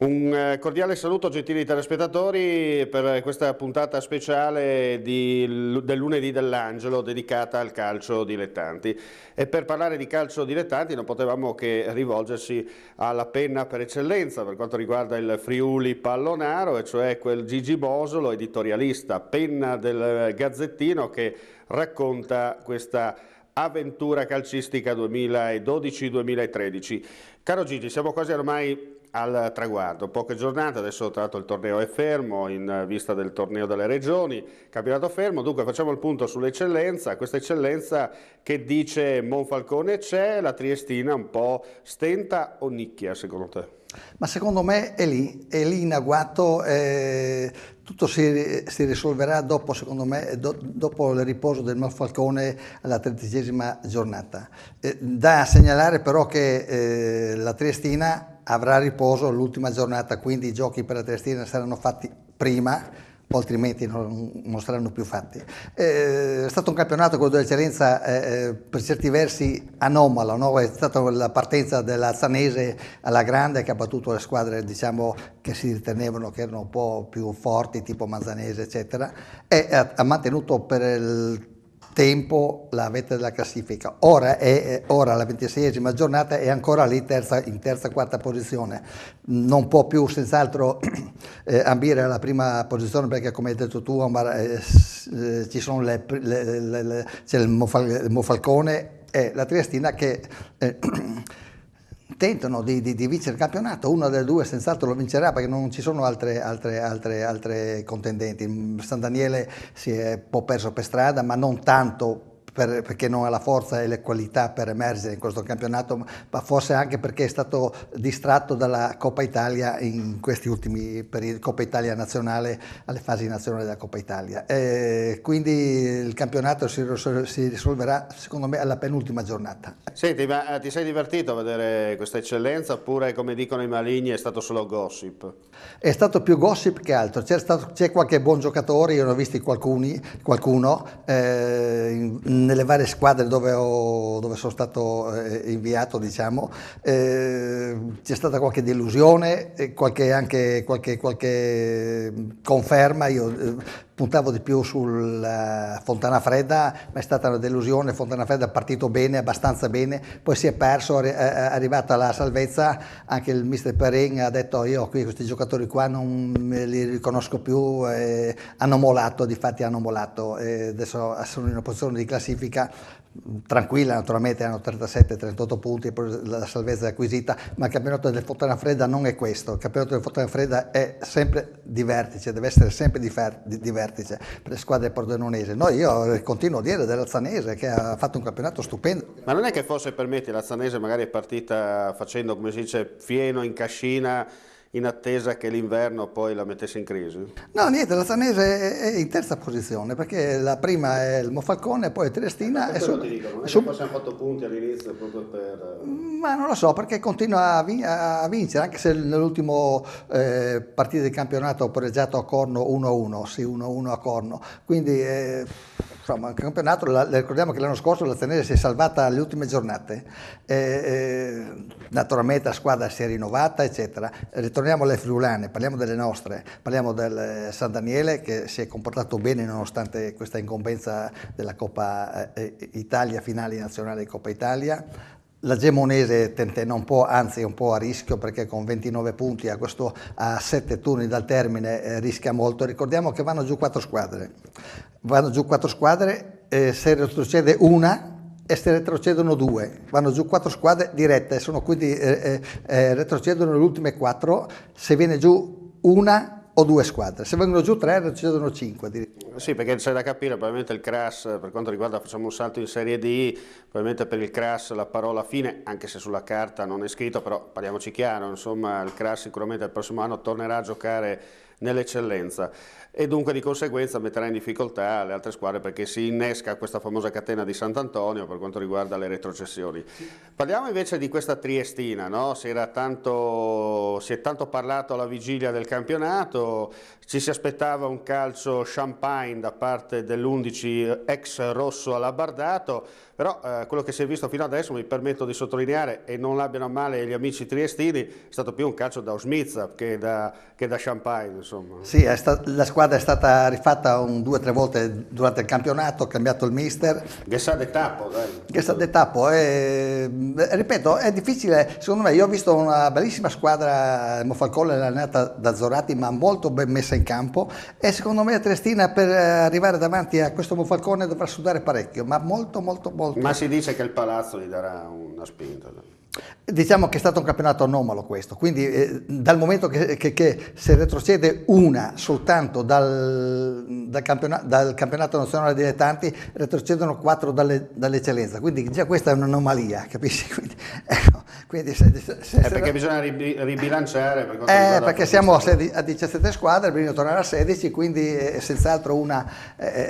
Un cordiale saluto gentili telespettatori per questa puntata speciale del lunedì dell'Angelo dedicata al calcio dilettanti. E per parlare di calcio dilettanti non potevamo che rivolgersi alla penna per eccellenza per quanto riguarda il Friuli Pallonaro, e cioè quel Gigi Bosolo, editorialista, penna del Gazzettino, che racconta questa avventura calcistica 2012-2013. Caro Gigi, siamo quasi ormai al traguardo, poche giornate, adesso tra l'altro il torneo è fermo in vista del torneo delle regioni, campionato fermo, dunque facciamo il punto sull'eccellenza, questa eccellenza che dice Monfalcone c'è, la Triestina un po' stenta o nicchia secondo te? Ma secondo me è lì in agguato, tutto si risolverà dopo, secondo me, dopo il riposo del Monfalcone alla 30ª giornata. Da segnalare però che la Triestina avrà riposo l'ultima giornata, quindi i giochi per la Triestina saranno fatti prima, altrimenti non saranno più fatti. È stato un campionato, quello dell'eccellenza, per certi versi anomalo, no? È stata la partenza della Zanese alla grande, che ha battuto le squadre, diciamo, che si ritenevano che erano un po' più forti, tipo Manzanese eccetera, e ha mantenuto per il tempo la vetta della classifica. Ora la 26ª giornata è ancora lì in terza quarta posizione, non può più senz'altro ambire alla prima posizione, perché come hai detto tu Omar, ci sono c'è il Monfalcone e la Triestina che tentano di vincere il campionato. Una delle due senz'altro lo vincerà, perché non ci sono altre contendenti. San Daniele si è un po' perso per strada, ma non tanto perché non ha la forza e le qualità per emergere in questo campionato, ma forse anche perché è stato distratto dalla Coppa Italia in questi ultimi periodi, Coppa Italia nazionale, alle fasi nazionali della Coppa Italia. Quindi il campionato si risolverà secondo me alla penultima giornata. Senti, ma ti sei divertito a vedere questa eccellenza, oppure come dicono i maligni è stato solo gossip? È stato più gossip che altro, c'è qualche buon giocatore, io ne ho visti qualcuno nelle varie squadre dove sono stato inviato, diciamo. C'è stata qualche delusione, qualche conferma. Io puntavo di più sul Fontanafredda, ma è stata una delusione. Fontanafredda è partito bene, abbastanza bene, poi si è perso, è arrivata la salvezza. Anche il mister Perin ha detto: io qui questi giocatori qua non me li riconosco più, hanno molato, difatti hanno molato, adesso sono in una posizione di classifica tranquilla, naturalmente hanno 37-38 punti, poi la salvezza è acquisita, ma il campionato del Fontanafredda non è questo. Il campionato del Fontanafredda è sempre di vertice, deve essere sempre di vertice per le squadre pordenonesi. Io continuo a dire della Zanese, che ha fatto un campionato stupendo. Ma non è che forse, permetti, la Zanese magari è partita facendo, come si dice, fieno in cascina, in attesa che l'inverno poi la mettesse in crisi? No, niente, la Zanese è in terza posizione, perché la prima è il Monfalcone, poi è Triestina. Per quello ti dico, non è che forse hanno fatto punti all'inizio proprio per... Ma non lo so, perché continua a vincere, anche se nell'ultimo partita di campionato ha pareggiato a Corno 1-1, sì, 1-1 a Corno. Quindi insomma, il campionato, ricordiamo che l'anno scorso la Zanese si è salvata alle ultime giornate, naturalmente la squadra si è rinnovata, eccetera. Ritorniamo alle friulane, parliamo delle nostre, parliamo del San Daniele, che si è comportato bene nonostante questa incombenza della Coppa Italia, finali nazionali di Coppa Italia. La Gemonese tentena un po', anzi un po' a rischio, perché con 29 punti a 7 turni dal termine rischia molto. Ricordiamo che vanno giù 4 squadre, se retrocede una e se retrocedono 2, vanno giù 4 squadre dirette, quindi retrocedono le ultime 4, se viene giù una o 2 squadre, se vengono giù 3 retrocedono 5. Sì, perché c'è da capire, probabilmente il CRAS, per quanto riguarda, facciamo un salto in Serie D, probabilmente per il CRAS la parola fine, anche se sulla carta non è scritto, però parliamoci chiaro, insomma il CRAS sicuramente il prossimo anno tornerà a giocare nell'eccellenza e dunque di conseguenza metterà in difficoltà le altre squadre, perché si innesca questa famosa catena di Sant'Antonio per quanto riguarda le retrocessioni. Parliamo invece di questa Triestina, no? Si è tanto parlato alla vigilia del campionato, ci si aspettava un calcio champagne da parte dell'11 ex rosso alabardato, però quello che si è visto fino adesso, mi permetto di sottolineare, e non l'abbiano a male gli amici triestini, è stato più un calcio da Osmizza che da champagne, insomma. Sì, la squadra è stata rifatta 2 o 3 volte durante il campionato, ha cambiato il mister. Che sa de tappo, dai. Che sta de tappo, ripeto, è difficile, secondo me. Io ho visto una bellissima squadra, il Monfalcone allenata da Zoratti, ma molto ben messa in campo, e secondo me Triestina per arrivare davanti a questo Monfalcone dovrà sudare parecchio, ma molto molto molto. Ma si dice che il Palazzo gli darà una spinta. Diciamo che è stato un campionato anomalo questo, quindi dal momento che se retrocede una soltanto dal campionato nazionale dilettanti, retrocedono 4 dall'eccellenza, quindi già questa è un'anomalia, capisci? Quindi perché bisogna ribilanciare. Perché siamo a 17 squadre, bisogna tornare a 16, quindi senz'altro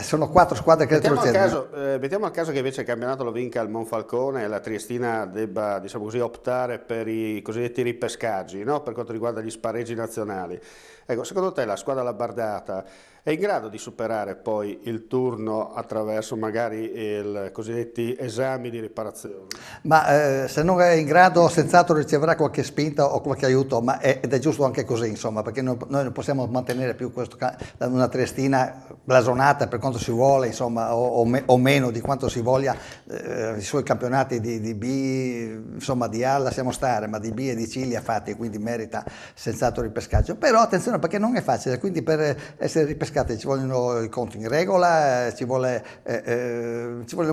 sono 4 squadre che retrocedono. Mettiamo al caso che invece il campionato lo vinca il Monfalcone e la Triestina debba, diciamo così, optare per i cosiddetti ripescaggi, no? Per quanto riguarda gli spareggi nazionali. Ecco, secondo te la squadra labardata è in grado di superare poi il turno attraverso magari i cosiddetti esami di riparazione? Ma se non è in grado, senz'altro riceverà qualche spinta o qualche aiuto, ed è giusto anche così, insomma, perché noi non possiamo mantenere più una Triestina blasonata per quanto si vuole, insomma, o meno di quanto si voglia. I suoi campionati di B, insomma, di A lasciamo stare, ma di B e di C li ha fatti, quindi merita senz'altro il ripescaggio. Però attenzione, perché non è facile, quindi per essere ripescati ci vogliono i conti in regola, ci vogliono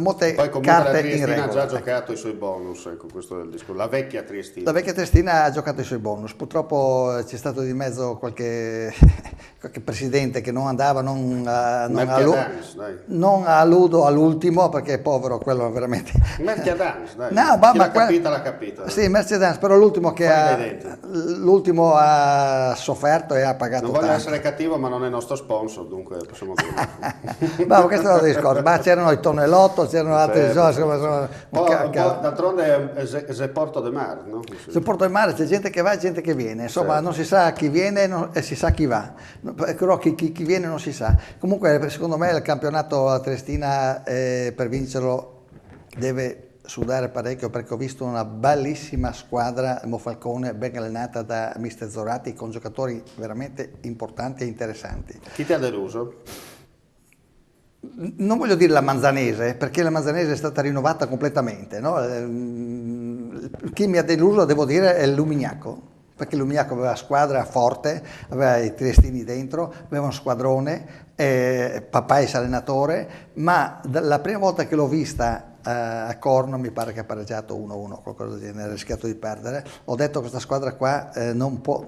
molte carte in regola. La Triestina ha già giocato i suoi bonus, ecco, questo è il discorso. La vecchia Triestina. La vecchia Triestina ha giocato i suoi bonus, purtroppo c'è stato di mezzo qualche presidente che non andava, non alludo all'ultimo, perché povero, quello veramente. Mercedes, dai. No, chi l'ha capita l'ha capita. Sì, Mercedes, però l'ultimo ha sofferto e ha pagato non voglio tanto. essere cattivo, ma non è nostro sponsor, dunque possiamo dire. Ma questo è un altro discorso, ma c'erano i Tonnellotto, c'erano altri d'altronde è Porto de Mar, no? Sul Porto del Mare c'è gente che va e gente che viene, insomma, certo. Non si sa chi viene e si sa chi va, però chi viene non si sa. Comunque secondo me il campionato a Triestina per vincerlo deve sudare parecchio, perché ho visto una bellissima squadra Monfalcone ben allenata da mister Zoratti, con giocatori veramente importanti e interessanti. Chi ti ha deluso? Non voglio dire la Manzanese, perché la Manzanese è stata rinnovata completamente, no? Chi mi ha deluso, devo dire, è il Lumignaco, perché il Lumignaco aveva squadra forte, aveva i triestini dentro, aveva un squadrone, Papais allenatore, ma la prima volta che l'ho vista a Corno, mi pare che ha pareggiato 1-1, qualcosa del genere, ha rischiato di perdere, ho detto questa squadra qua non può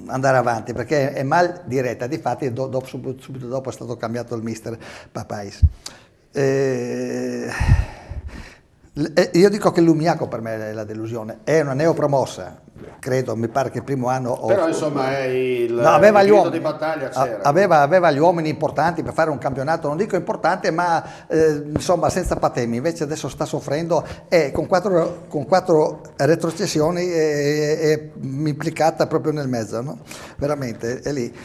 andare avanti, perché è mal diretta. Difatti subito dopo è stato cambiato il mister Papais. Io dico che l'Umiaco per me è la delusione, è una neopromossa, credo, mi pare che il primo anno... Però insomma è aveva il gli uomini, di battaglia c'era. Aveva gli uomini importanti per fare un campionato, non dico importante, ma insomma senza patemi. Invece adesso sta soffrendo e con quattro retrocessioni è implicata proprio nel mezzo, no? Veramente, è lì.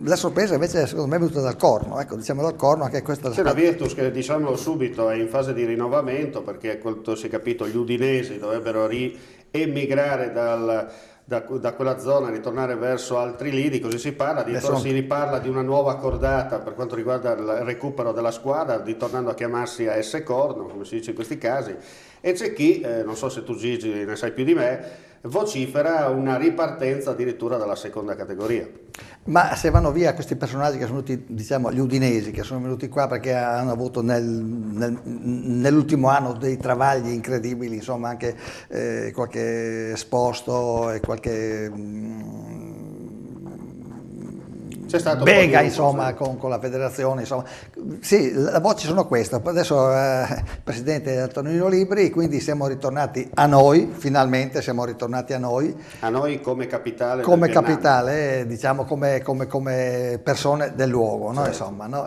La sorpresa invece secondo me è venuta dal Corno, ecco, diciamo dal Corno, anche questa... C'è la Virtus che, diciamolo subito, è in fase di rinnovamento, perché quanto si è capito gli udinesi dovrebbero emigrare da quella zona, ritornare verso altri lidi, così si parla, si riparla di una nuova cordata per quanto riguarda il recupero della squadra, ritornando a chiamarsi AS Corno, come si dice in questi casi, e c'è chi, non so se tu Gigi ne sai più di me, vocifera una ripartenza addirittura dalla seconda categoria. Ma se vanno via questi personaggi che sono venuti, diciamo, gli udinesi, che sono venuti qua perché hanno avuto nell'ultimo anno dei travagli incredibili, insomma anche qualche esposto e qualche... Bega, insomma, con la federazione, insomma. Sì, le voci sono queste. Adesso presidente Antonino Libri, quindi siamo ritornati a noi, finalmente siamo ritornati a noi. A noi come capitale. Come capitale, diciamo, come persone del luogo, no? Certo. Insomma, no?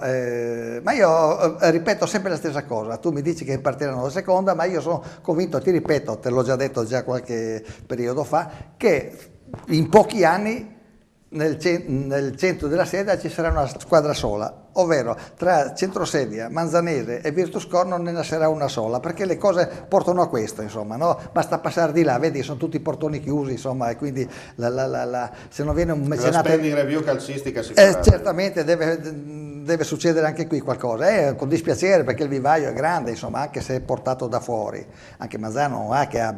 Ma io ripeto sempre la stessa cosa. Tu mi dici che partiranno la seconda, ma io sono convinto, ti ripeto, te l'ho già detto già qualche periodo fa, che in pochi anni nel centro della sede ci sarà una squadra sola, ovvero tra Centrosedia, Manzanese e Virtus.com non ne nascerà una sola, perché le cose portano a questo, insomma, no? Basta passare di là, vedi, sono tutti portoni chiusi, insomma, e quindi se non viene un mecenato... La spending review calcistica si farà. Certamente deve succedere anche qui qualcosa, con dispiacere, perché il vivaio è grande, insomma, anche se è portato da fuori. Anche Mazzano non è che ha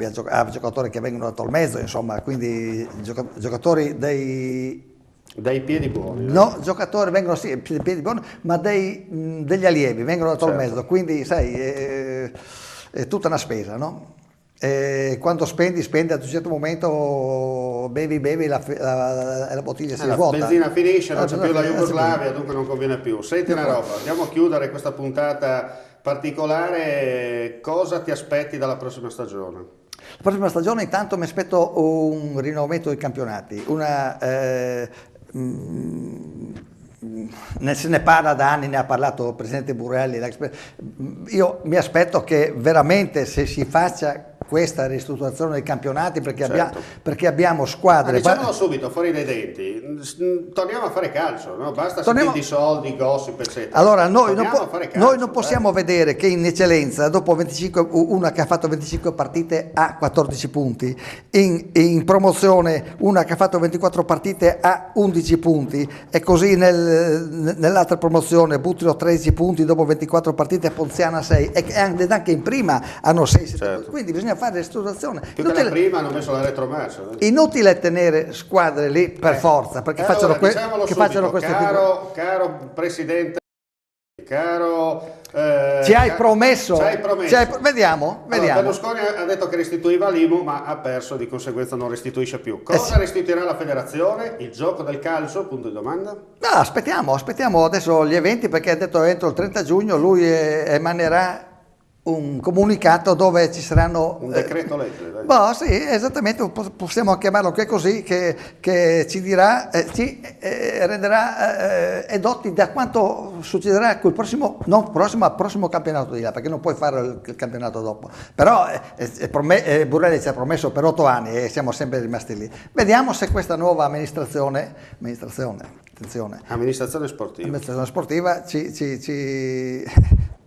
giocatori che vengono da Tolmezzo, insomma, quindi giocatori dai piedi buoni. No, giocatori vengono sì, piedi buoni, ma degli allievi vengono da Tolmezzo, certo. Quindi sai, è tutta una spesa, no? E quando spendi ad un certo momento bevi la bottiglia si svuota. La benzina finisce, non c'è più la Jugoslavia, dunque non conviene più. Senti una roba, andiamo a chiudere questa puntata particolare. Cosa ti aspetti dalla prossima stagione? La prossima stagione intanto mi aspetto un rinnovamento dei campionati, se ne parla da anni, ne ha parlato il presidente Burelli. Io mi aspetto che veramente se si faccia questa ristrutturazione dei campionati, perché, certo. Perché abbiamo squadre... Ma diciamolo subito, fuori dai denti, torniamo a fare calcio, no? Basta sentirti soldi, gossip, eccetera. Allora, noi non possiamo vedere che in eccellenza, dopo 25, una che ha fatto 25 partite ha 14 punti, in promozione una che ha fatto 24 partite ha 11 punti, e così nell'altra promozione Buttilo 13 punti dopo 24 partite, Ponziana 6, e anche in prima hanno 6, certo. Quindi bisogna fare ristrutturazione. Più che la prima hanno messo la retromarcia. Inutile tenere squadre lì per forza, perché facciano queste caro presidente, caro... ci hai promesso. Vediamo. Berlusconi ha detto che restituiva l'IMU, ma ha perso, di conseguenza non restituisce più. Cosa restituirà la federazione? Il gioco del calcio? Punto di domanda. No, aspettiamo adesso gli eventi, perché ha detto entro il 30 giugno lui emanerà un comunicato dove ci saranno un decreto legge, sì, esattamente, possiamo chiamarlo così, che ci dirà, ci renderà edotti da quanto succederà col prossimo campionato di là, perché non puoi fare il campionato dopo, però Burelli ci ha promesso per 8 anni e siamo sempre rimasti lì. Vediamo se questa nuova amministrazione sportiva ci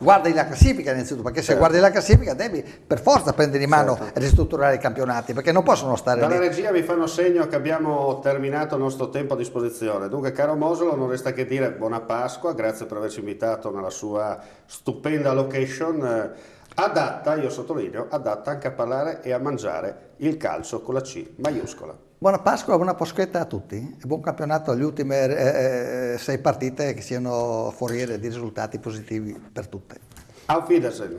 guardi la classifica innanzitutto, perché se guardi la classifica devi per forza prendere in mano e ristrutturare i campionati, perché non possono stare Dalla lì. regia mi fanno segno che abbiamo terminato il nostro tempo a disposizione, dunque caro Mosolo non resta che dire buona Pasqua, grazie per averci invitato nella sua stupenda location, adatta, io sottolineo, adatta anche a parlare e a mangiare il calcio con la C maiuscola. Buona Pasqua, buona Pasquetta a tutti e buon campionato alle ultime 6 partite, che siano foriere di risultati positivi per tutte. Auf Wiedersehen.